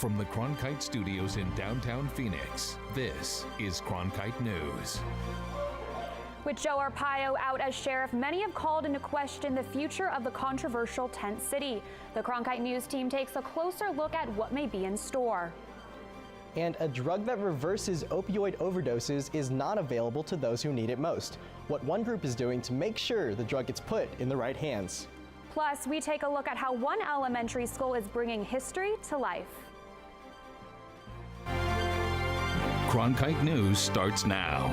From the Cronkite Studios in downtown Phoenix, this is Cronkite News. With Joe Arpaio out as sheriff, many have called into question the future of the controversial tent city. The Cronkite News team takes a closer look at what may be in store. And a drug that reverses opioid overdoses is not available to those who need it most. What one group is doing to make sure the drug gets put in the right hands. Plus, we take a look at how one elementary school is bringing history to life. Cronkite News starts now.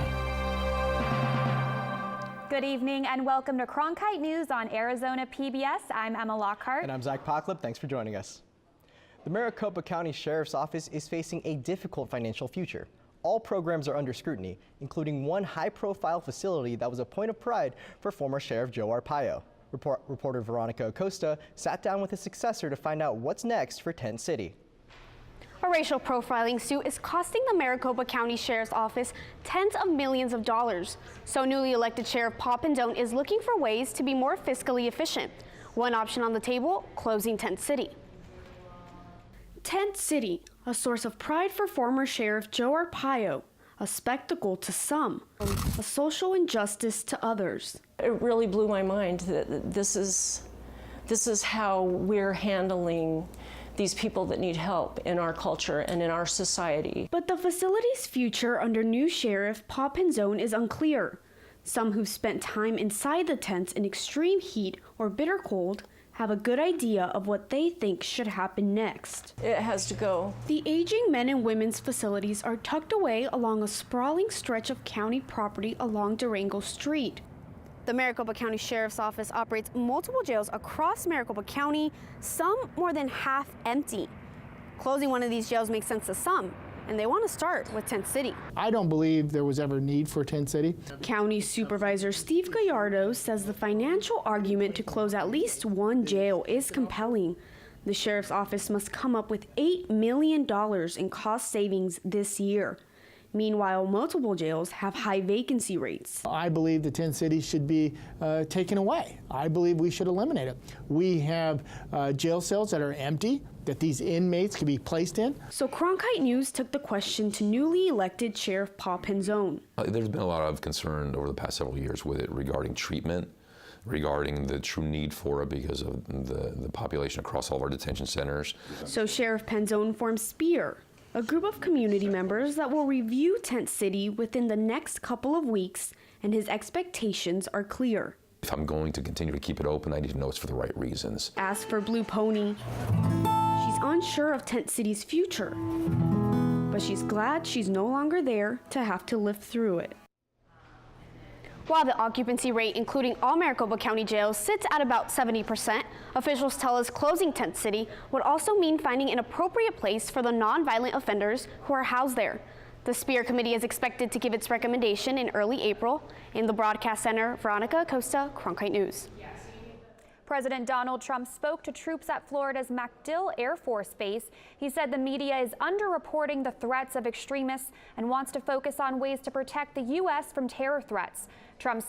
Good evening and welcome to Cronkite News on Arizona PBS. I'm Emma Lockhart. And I'm Zach Pocklip. Thanks for joining us. The Maricopa County Sheriff's Office is facing a difficult financial future. All programs are under scrutiny, including one high-profile facility that was a point of pride for former Sheriff Joe Arpaio. Reporter Veronica Acosta sat down with his successor to find out what's next for Tent City. A racial profiling suit is costing the Maricopa County Sheriff's Office tens of millions of dollars. So newly elected Sheriff Paul Penzone is looking for ways to be more fiscally efficient. One option on the table, closing Tent City. Tent City, a source of pride for former Sheriff Joe Arpaio, a spectacle to some, a social injustice to others. It really blew my mind that this is how we're handling these people that need help in our culture and in our society. But the facility's future under new Sheriff Paul Penzone is unclear. Some who've spent time inside the tents in extreme heat or bitter cold have a good idea of what they think should happen next. It has to go. The aging men and women's facilities are tucked away along a sprawling stretch of county property along Durango Street. The Maricopa County Sheriff's Office operates multiple jails across Maricopa County, some more than half empty. Closing one of these jails makes sense to some, and they want to start with Tent City. I don't believe there was ever need for Tent City. County Supervisor Steve Gallardo says the financial argument to close at least one jail is compelling. The Sheriff's Office must come up with $8 million in cost savings this year. Meanwhile, multiple jails have high vacancy rates. I believe the Tent City should be taken away. I believe we should eliminate it. We have jail cells that are empty that these inmates can be placed in. So Cronkite News took the question to newly elected Sheriff Paul Penzone. There's been a lot of concern over the past several years with it regarding treatment, regarding the true need for it because of the population across all of our detention centers. So Sheriff Penzone formed SPEAR, a group of community members that will review Tent City within the next couple of weeks, and his expectations are clear. If I'm going to continue to keep it open, I need to know it's for the right reasons. As for Blue Pony, she's unsure of Tent City's future, but she's glad she's no longer there to have to live through it. While the occupancy rate, including all Maricopa County jails, sits at about 70%, officials tell us closing Tent City would also mean finding an appropriate place for the nonviolent offenders who are housed there. The SPEAR committee is expected to give its recommendation in early April. In the broadcast center, Veronica Acosta, Cronkite News. President Donald Trump spoke to troops at Florida's MacDill Air Force Base. He said the media is underreporting the threats of extremists and wants to focus on ways to protect the U.S. from terror threats. Trump's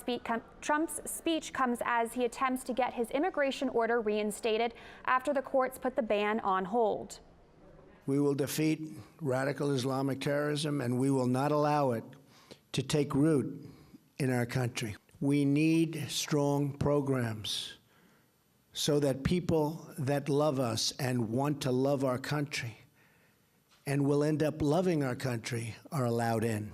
speech comes as he attempts to get his immigration order reinstated after the courts put the ban on hold. We will defeat radical Islamic terrorism, and we will not allow it to take root in our country. We need strong programs so that people that love us and want to love our country and will end up loving our country are allowed in.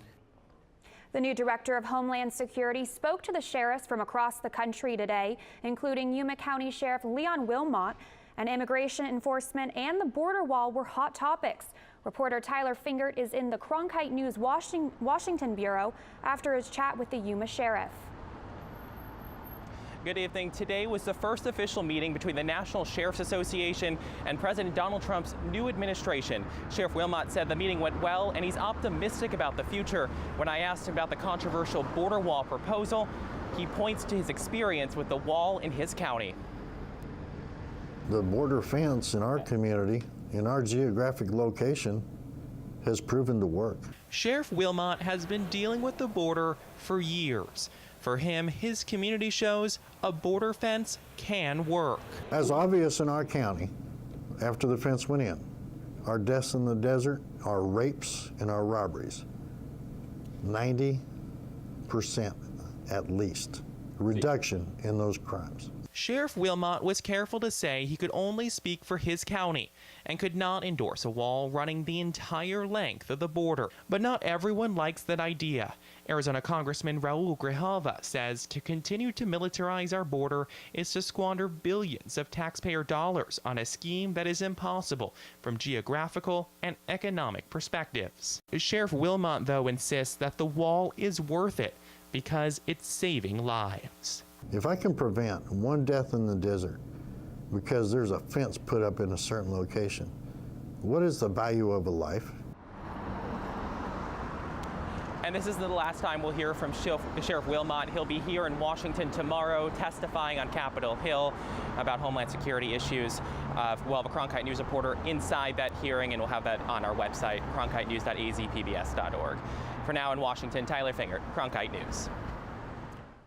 The new director of Homeland Security spoke to the sheriffs from across the country today, including Yuma County Sheriff Leon Wilmot, and immigration enforcement and the border wall were hot topics. Reporter Tyler Fingert is in the Cronkite News Washington Bureau after his chat with the Yuma sheriff. Good evening. Today was the first official meeting between the National Sheriff's Association and President Donald Trump's new administration. Sheriff Wilmot said the meeting went well and he's optimistic about the future. When I asked him about the controversial border wall proposal, he points to his experience with the wall in his county. The border fence in our community, in our geographic location, has proven to work. Sheriff Wilmot has been dealing with the border for years. For him, his community shows a border fence can work. As obvious in our county, after the fence went in, our deaths in the desert, our rapes, and our robberies. 90% at least reduction in those crimes. Sheriff Wilmot was careful to say he could only speak for his county and could not endorse a wall running the entire length of the border. But not everyone likes that idea. Arizona Congressman Raul Grijalva says to continue to militarize our border is to squander billions of taxpayer dollars on a scheme that is impossible from geographical and economic perspectives. Sheriff Wilmot, though, insists that the wall is worth it because it's saving lives. If I can prevent one death in the desert because there's a fence put up in a certain location, what is the value of a life? And this is the last time we'll hear from Sheriff Wilmot. He'll be here in Washington tomorrow testifying on Capitol Hill about Homeland Security issues. We'll have a Cronkite News reporter inside that hearing, and we'll have that on our website, cronkitenews.azpbs.org. For now in Washington, Tyler Fingert, Cronkite News.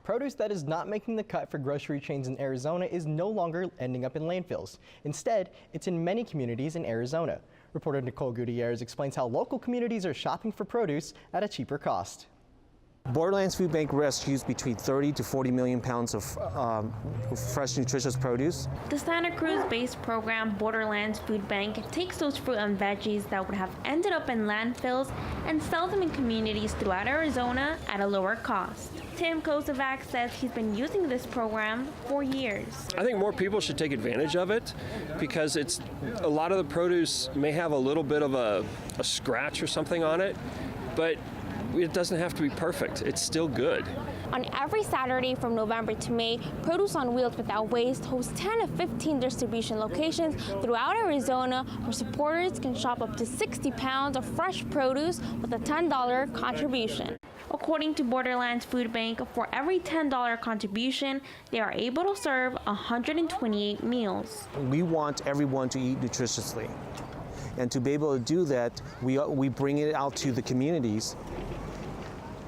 Produce that is not making the cut for grocery chains in Arizona is no longer ending up in landfills. Instead, it's in many communities in Arizona. Reporter Nicole Gutierrez explains how local communities are shopping for produce at a cheaper cost. Borderlands Food Bank rescues between 30 to 40 million pounds of fresh, nutritious produce. The Santa Cruz-based program Borderlands Food Bank takes those fruit and veggies that would have ended up in landfills and sells them in communities throughout Arizona at a lower cost. Tim Kosovac says he's been using this program for years. I think more people should take advantage of it because it's a lot of the produce may have a little bit of a scratch or something on it, but it doesn't have to be perfect. It's still good. On every Saturday from November to May, Produce on Wheels Without Waste hosts 10 to 15 distribution locations throughout Arizona where supporters can shop up to 60 pounds of fresh produce with a $10 contribution. According to Borderlands Food Bank, for every $10 contribution, they are able to serve 128 meals. We want everyone to eat nutritiously. And to be able to do that, we bring it out to the communities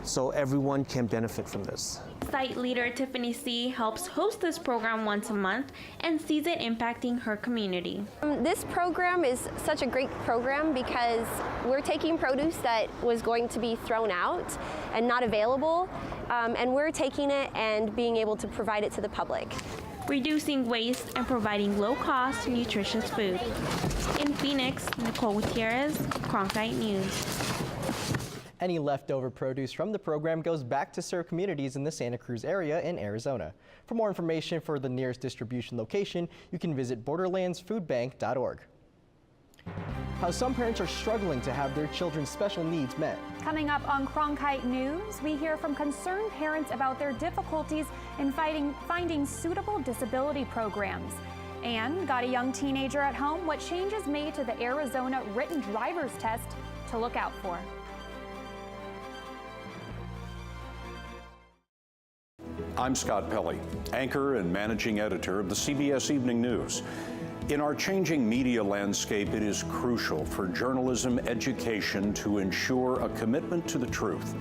so everyone can benefit from this. Site leader Tiffany C. helps host this program once a month and sees it impacting her community. This program is such a great program because we're taking produce that was going to be thrown out and not available, and we're taking it and being able to provide it to the public. Reducing waste and providing low-cost, nutritious food. In Phoenix, Nicole Gutierrez, Cronkite News. Any leftover produce from the program goes back to serve communities in the Santa Cruz area in Arizona. For more information for the nearest distribution location, you can visit borderlandsfoodbank.org. How some parents are struggling to have their children's special needs met. Coming up on Cronkite News, we hear from concerned parents about their difficulties in finding suitable disability programs. And got a young teenager at home, what changes made to the Arizona written driver's test to look out for. I'm Scott Pelley, anchor and managing editor of the CBS Evening News. In our changing media landscape, it is crucial for journalism education to ensure a commitment to the truth,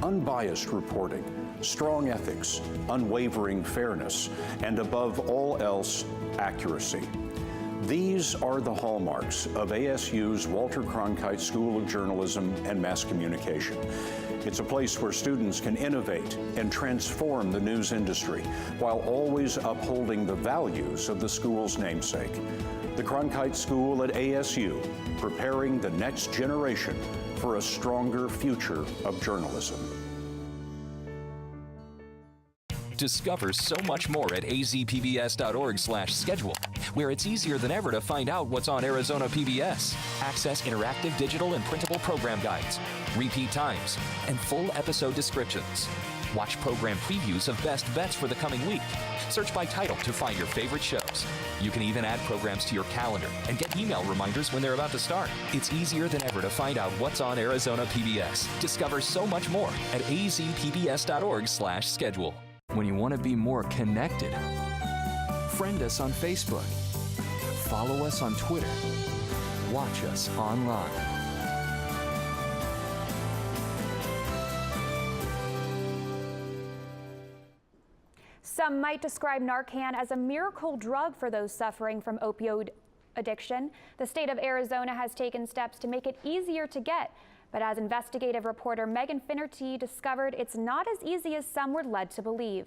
unbiased reporting, strong ethics, unwavering fairness, and above all else, accuracy. These are the hallmarks of ASU's Walter Cronkite School of Journalism and Mass Communication. It's a place where students can innovate and transform the news industry while always upholding the values of the school's namesake. The Cronkite School at ASU, preparing the next generation for a stronger future of journalism. Discover so much more at azpbs.org/schedule, where it's easier than ever to find out what's on Arizona PBS. Access interactive digital and printable program guides, repeat times, and full episode descriptions. Watch program previews of best bets for the coming week. Search by title to find your favorite shows. You can even add programs to your calendar and get email reminders when they're about to start. It's easier than ever to find out what's on Arizona PBS. Discover so much more at azpbs.org/schedule. When you want to be more connected, friend us on Facebook, follow us on Twitter, watch us online. Some might describe Narcan as a miracle drug for those suffering from opioid addiction. The state of Arizona has taken steps to make it easier to get. But as investigative reporter Megan Finnerty discovered, it's not as easy as some were led to believe.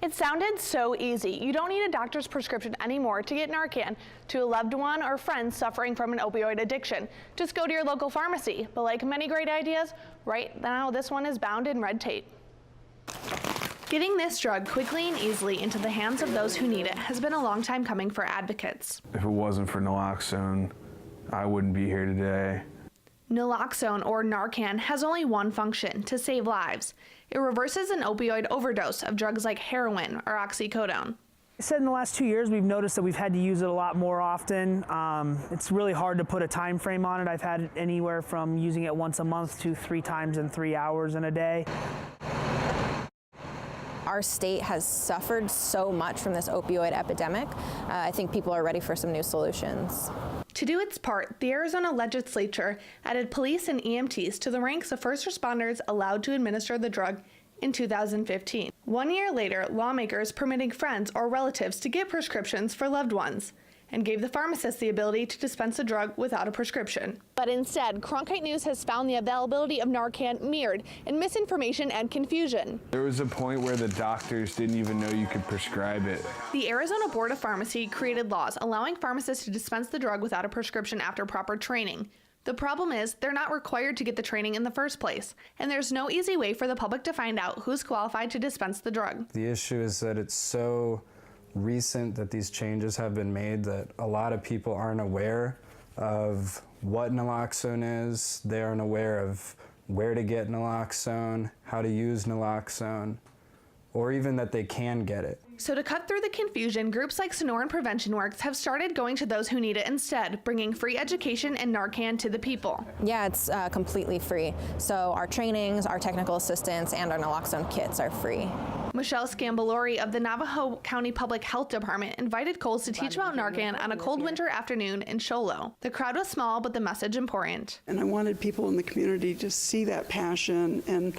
It sounded so easy. You don't need a doctor's prescription anymore to get Narcan to a loved one or friend suffering from an opioid addiction. Just go to your local pharmacy. But like many great ideas, right now this one is bound in red tape. Getting this drug quickly and easily into the hands of those who need it has been a long time coming for advocates. If it wasn't for naloxone, I wouldn't be here today. Naloxone, or Narcan, has only one function: to save lives. It reverses an opioid overdose of drugs like heroin or oxycodone. I said in the last 2 years, we've noticed that we've had to use it a lot more often. It's really hard to put a time frame on it. I've had it anywhere from using it once a month to 3 times in 3 hours in a day. Our state has suffered so much from this opioid epidemic. I think people are ready for some new solutions. To do its part, the Arizona legislature added police and EMTs to the ranks of first responders allowed to administer the drug in 2015. 1 year later, lawmakers permitting friends or relatives to get prescriptions for loved ones, and gave the pharmacist the ability to dispense the drug without a prescription. But instead, Cronkite News has found the availability of Narcan mirrored in misinformation and confusion. There was a point where the doctors didn't even know you could prescribe it. The Arizona Board of Pharmacy created laws allowing pharmacists to dispense the drug without a prescription after proper training. The problem is they're not required to get the training in the first place, and there's no easy way for the public to find out who's qualified to dispense the drug. The issue is that it's so recent that these changes have been made that a lot of people aren't aware of what naloxone is. They aren't aware of where to get naloxone, how to use naloxone, or even that they can get it. So to cut through the confusion, groups like Sonoran Prevention Works have started going to those who need it instead, bringing free education and Narcan to the people. Yeah, it's completely free. So our trainings, our technical assistance, and our naloxone kits are free. Michelle Scambalori of the Navajo County Public Health Department invited Coles to teach about Narcan on a cold winter afternoon in Show Low. The crowd was small, but the message important. And I wanted people in the community to see that passion and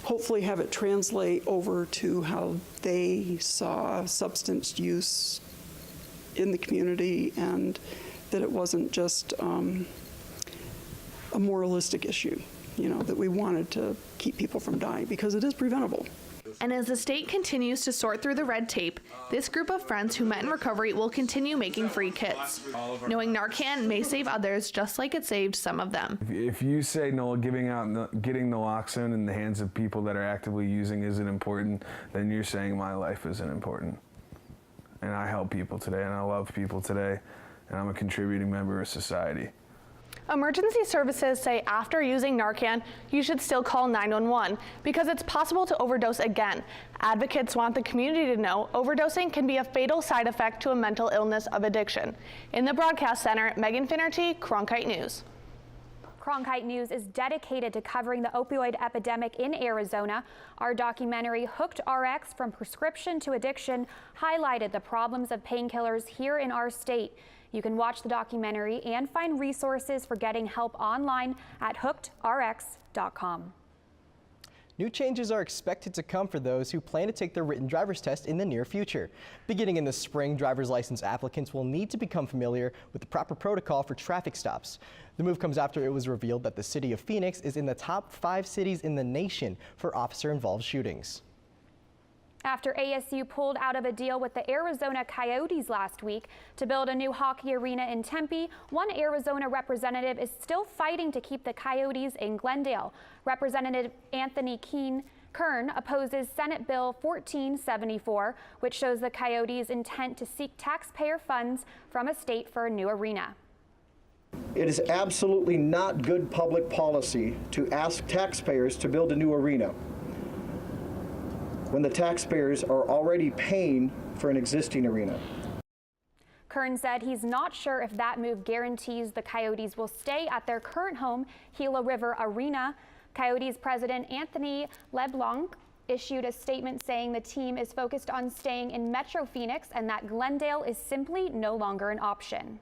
hopefully have it translate over to how they saw substance use in the community, and that it wasn't just a moralistic issue, you know, that we wanted to keep people from dying, because it is preventable. And as the state continues to sort through the red tape, this group of friends who met in recovery will continue making free kits, knowing Narcan may save others just like it saved some of them. If you say no, getting naloxone in the hands of people that are actively using isn't important, then you're saying my life isn't important. And I help people today, and I love people today, and I'm a contributing member of society. Emergency services say after using Narcan, you should still call 911 because it's possible to overdose again. Advocates want the community to know overdosing can be a fatal side effect to a mental illness of addiction. In the broadcast center, Megan Finnerty, Cronkite News. Cronkite News is dedicated to covering the opioid epidemic in Arizona. Our documentary, Hooked RX, From Prescription to Addiction, highlighted the problems of painkillers here in our state. You can watch the documentary and find resources for getting help online at hookedrx.com. New changes are expected to come for those who plan to take their written driver's test in the near future. Beginning in the spring, driver's license applicants will need to become familiar with the proper protocol for traffic stops. The move comes after it was revealed that the city of Phoenix is in the top 5 cities in the nation for officer-involved shootings. After ASU pulled out of a deal with the Arizona Coyotes last week to build a new hockey arena in Tempe, one Arizona representative is still fighting to keep the Coyotes in Glendale. Representative Anthony Kern opposes Senate Bill 1474, which shows the Coyotes' intent to seek taxpayer funds from a state for a new arena. It is absolutely not good public policy to ask taxpayers to build a new arena when the taxpayers are already paying for an existing arena. Kern said he's not sure if that move guarantees the Coyotes will stay at their current home, Gila River Arena. Coyotes president Anthony LeBlanc issued a statement saying the team is focused on staying in Metro Phoenix and that Glendale is simply no longer an option.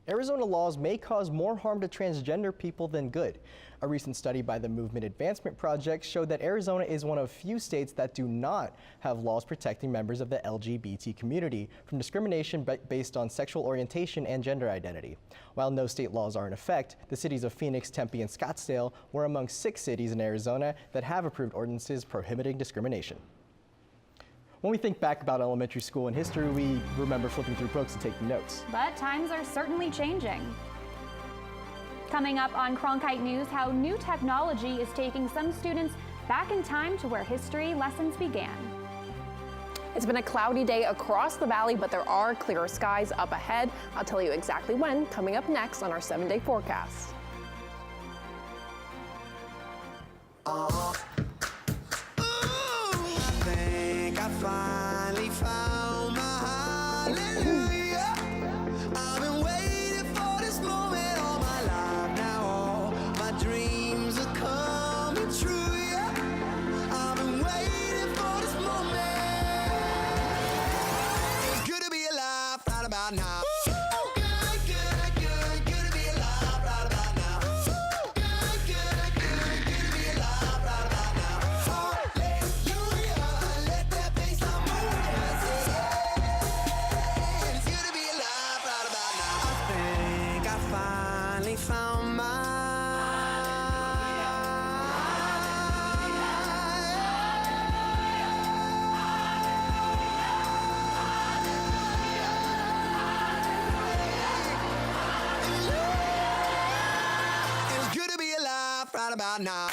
Arizona laws may cause more harm to transgender people than good. A recent study by the Movement Advancement Project showed that Arizona is one of few states that do not have laws protecting members of the LGBT community from discrimination based on sexual orientation and gender identity. While no state laws are in effect, the cities of Phoenix, Tempe, and Scottsdale were among 6 cities in Arizona that have approved ordinances prohibiting discrimination. When we think back about elementary school and history, we remember flipping through books and taking notes. But times are certainly changing. Coming up on Cronkite News, how new technology is taking some students back in time to where history lessons began. It's been a cloudy day across the valley, but there are clearer skies up ahead. I'll tell you exactly when, coming up next on our 7-day forecast. Finally found my hallelujah. I've been waiting for this moment all my life now. All my dreams are coming true, yeah. I've been waiting for this moment. It's good to be alive right about now. Found my it's good to be alive right about now.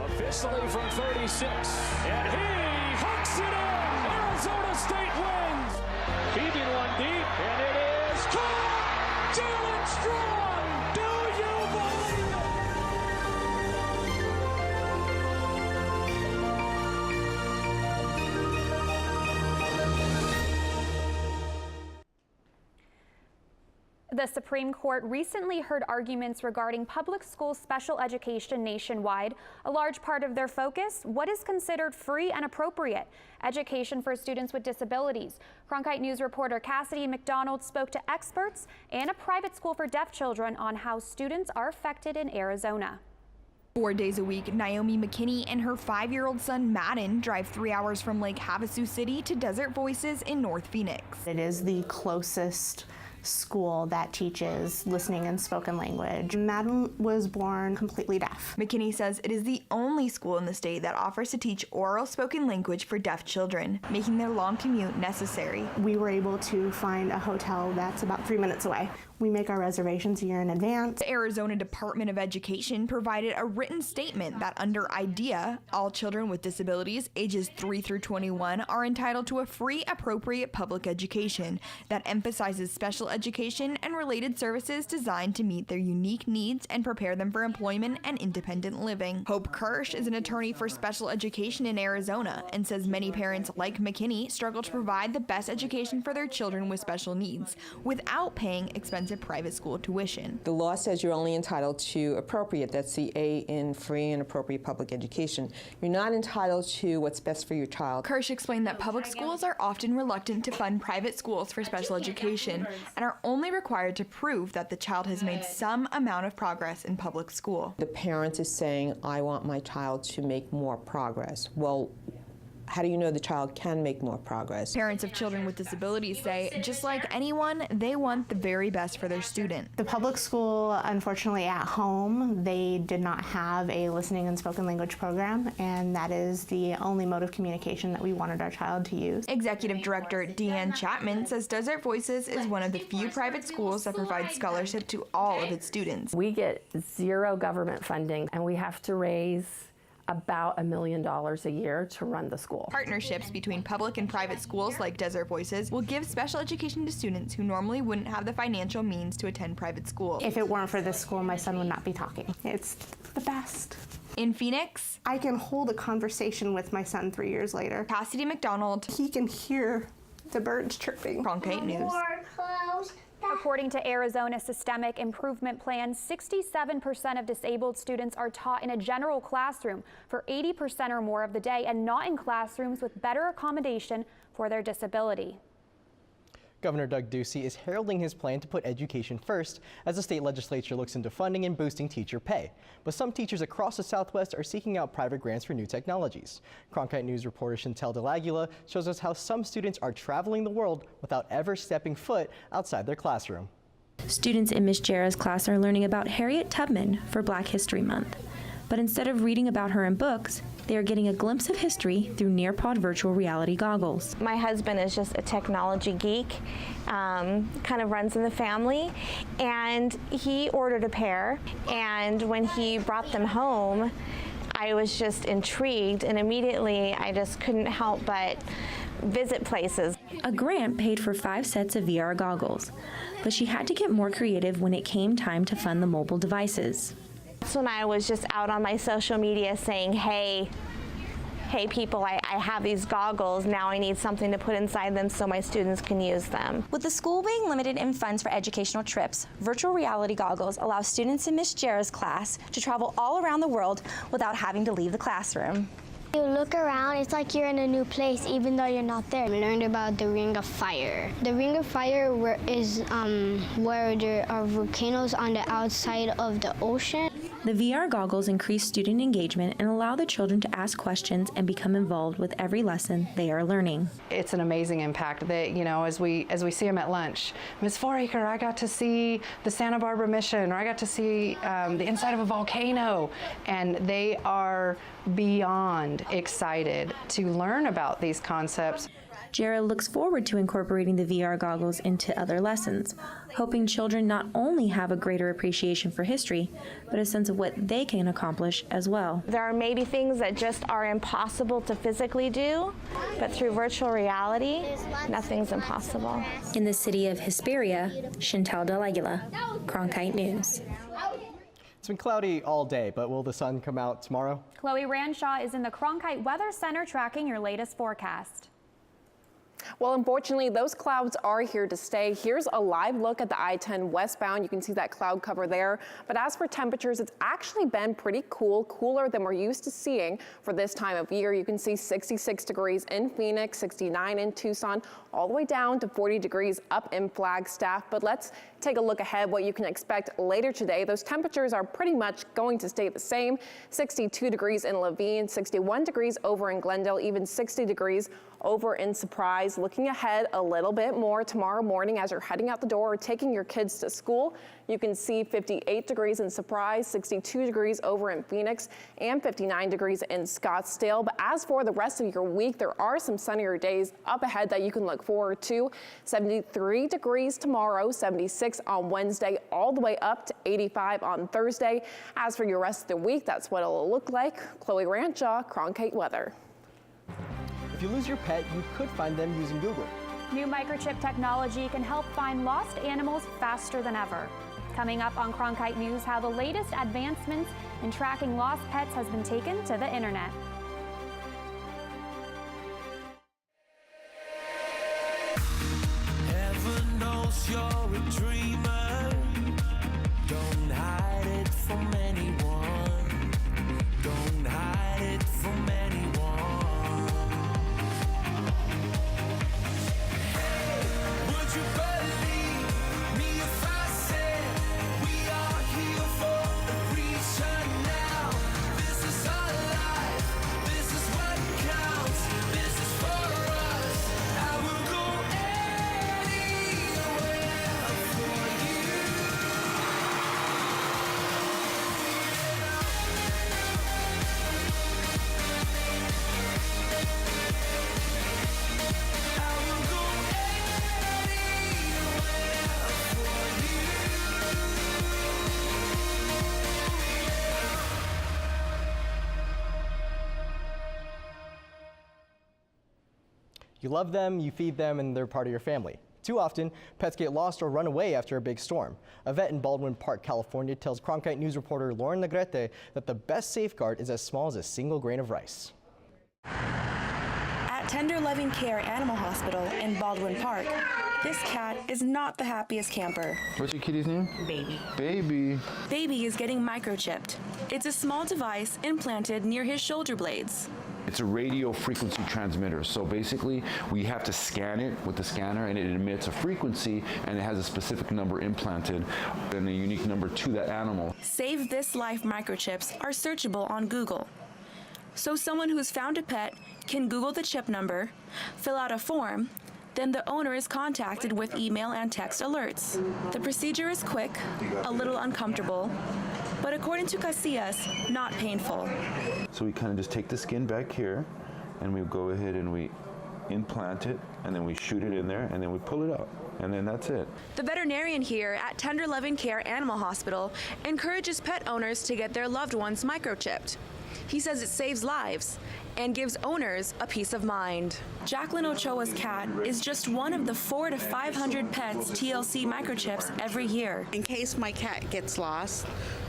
Officially from 36, and he hooks it in. Arizona State wins. Keeping one deep, and it is caught. Jalen Strong. Do you believe The Supreme Court recently heard arguments regarding public school special education nationwide. A large part of their focus, what is considered free and appropriate education for students with disabilities. Cronkite News reporter Cassidy McDonald spoke to experts and a private school for deaf children on how students are affected in Arizona. 4 days a week, Naomi McKinney and her 5-year-old son Madden drive 3 hours from Lake Havasu City to Desert Voices in North Phoenix. It is the closest school that teaches listening and spoken language. Madden was born completely deaf. McKinney says it is the only school in the state that offers to teach oral spoken language for deaf children, making their long commute necessary. We were able to find a hotel that's about 3 minutes away. We make our reservations a year in advance. The Arizona Department of Education provided a written statement that under IDEA, all children with disabilities ages 3 through 21 are entitled to a free, appropriate public education that emphasizes special education and related services designed to meet their unique needs and prepare them for employment and independent living. Hope Kirsch is an attorney for special education in Arizona and says many parents like McKinney struggle to provide the best education for their children with special needs without paying expensive private school tuition. The law says you're only entitled to appropriate, that's the A in free and appropriate public education. You're not entitled to what's best for your child. Kirsch explained that public schools are often reluctant to fund private schools for special education and are only required to prove that the child has made some amount of progress in public school. The parent is saying, I want my child to make more progress. Well, how do you know the child can make more progress? Parents of children with disabilities say, just like anyone, they want the very best for their student. The public school, unfortunately at home, they did not have a listening and spoken language program, and that is the only mode of communication that we wanted our child to use. Executive Director Deanne Chapman says Desert Voices is one of the few private schools that provide scholarship to all of its students. We get zero government funding, and we have to raise about $1 million a year to run the school. Partnerships between public and private schools like Desert Voices will give special education to students who normally wouldn't have the financial means to attend private school. If it weren't for this school, my son would not be talking. It's the best. In Phoenix, I can hold a conversation with my son 3 years later. Cassidy McDonald. He can hear the birds chirping. Cronkite News. More clothes that According to Arizona's Systemic Improvement Plan, 67% of disabled students are taught in a general classroom for 80% or more of the day and not in classrooms with better accommodation for their disability. Governor Doug Ducey is heralding his plan to put education first as the state legislature looks into funding and boosting teacher pay. But some teachers across the Southwest are seeking out private grants for new technologies. Cronkite News reporter Chantel DeLaguila shows us how some students are traveling the world without ever stepping foot outside their classroom. Students in Miss Jera's class are learning about Harriet Tubman for Black History Month. But instead of reading about her in books, they are getting a glimpse of history through Nearpod virtual reality goggles. My husband is just a technology geek, kind of runs in the family, and he ordered a pair, and when he brought them home, I was just intrigued, and immediately I just couldn't help but visit places. A grant paid for 5 sets of VR goggles, but she had to get more creative when it came time to fund the mobile devices. That's when I was just out on my social media saying, hey people, I have these goggles, now I need something to put inside them so my students can use them. With the school being limited in funds for educational trips, virtual reality goggles allow students in Miss Jera's class to travel all around the world without having to leave the classroom. You look around, it's like you're in a new place even though you're not there. We learned about the Ring of Fire. The Ring of Fire is where there are volcanoes on the outside of the ocean. The VR goggles increase student engagement and allow the children to ask questions and become involved with every lesson they are learning. It's an amazing impact that, you know, as we see them at lunch. Ms. Foraker, I got to see the Santa Barbara mission, or I got to see the inside of a volcano, and they are beyond excited to learn about these concepts. Jera looks forward to incorporating the VR goggles into other lessons, hoping children not only have a greater appreciation for history, but a sense of what they can accomplish as well. There are maybe things that just are impossible to physically do, but through virtual reality, nothing's impossible. In the city of Hesperia, Chantel DeLaguila, Cronkite News. It's been cloudy all day, but will the sun come out tomorrow? Chloe Ranshaw is in the Cronkite Weather Center tracking your latest forecast. Well, unfortunately, those clouds are here to stay. Here's a live look at the I-10 westbound. You can see that cloud cover there. But as for temperatures, it's actually been pretty cool, cooler than we're used to seeing for this time of year. You can see 66 degrees in Phoenix, 69 in Tucson, all the way down to 40 degrees up in Flagstaff. But let's take a look ahead what you can expect later today. Those temperatures are pretty much going to stay the same. 62 degrees in Laveen, 61 degrees over in Glendale, even 60 degrees over in Surprise. Looking ahead a little bit more tomorrow morning as you're heading out the door or taking your kids to school, you can see 58 degrees in Surprise, 62 degrees over in Phoenix, and 59 degrees in Scottsdale. But as for the rest of your week, there are some sunnier days up ahead that you can look forward to. 73 degrees tomorrow, 76 on Wednesday, all the way up to 85 on Thursday. As for your rest of the week, that's what it'll look like. Chloe Ranshaw, Cronkite Weather. If you lose your pet, you could find them using Google. New microchip technology can help find lost animals faster than ever. Coming up on Cronkite News, how the latest advancements in tracking lost pets has been taken to the internet. Heaven knows you're a dreamer. Don't hide it from anyone. Don't hide it from anyone. Would you believe me if I said we are here for a reason now? This is our life. This is what counts. This is for us. I will go anywhere for you. You love them, you feed them, and they're part of your family. Too often, pets get lost or run away after a big storm. A vet in Baldwin Park, California tells Cronkite News reporter Lauren Negrete that the best safeguard is as small as a single grain of rice. At At Tender Loving Care Animal Hospital in Baldwin Park, this cat is not the happiest camper. What's your kitty's name? Baby. Baby. Baby is getting microchipped. It's a small device implanted near his shoulder blades. It's a radio frequency transmitter. So basically, we have to scan it with the scanner, and it emits a frequency, and it has a specific number implanted and a unique number to that animal. Save This Life microchips are searchable on Google. So someone who's found a pet can Google the chip number, fill out a form, then the owner is contacted with email and text alerts. The procedure is quick, a little uncomfortable, but according to Casillas, not painful. So we kind of just take the skin back here, and we go ahead and we implant it, and then we shoot it in there, and then we pull it out, and then that's it. The veterinarian here at Tender Loving Care Animal Hospital encourages pet owners to get their loved ones microchipped. He says it saves lives and gives owners a peace of mind. Jacqueline Ochoa's cat is just one of the 400 to 500 pets TLC microchips every year. In case my cat gets lost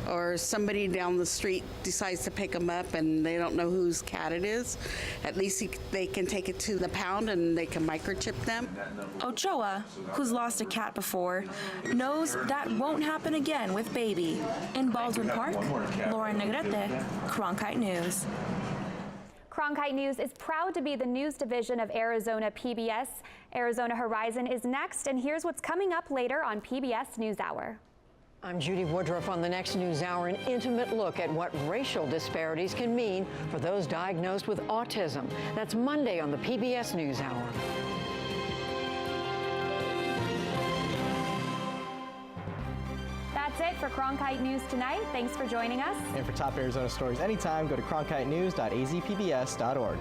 or somebody down the street decides to pick them up and they don't know whose cat it is, at least they can take it to the pound and they can microchip them. Ochoa, who's lost a cat before, knows that won't happen again with Baby. In Baldwin Park, Lauren Negrete, Cronkite News. Cronkite News is proud to be the news division of Arizona PBS. Arizona Horizon is next, and here's what's coming up later on PBS NewsHour. I'm Judy Woodruff on the next NewsHour, an intimate look at what racial disparities can mean for those diagnosed with autism. That's Monday on the PBS NewsHour. That's it for Cronkite News tonight. Thanks for joining us. And for top Arizona stories anytime, go to cronkitenews.azpbs.org.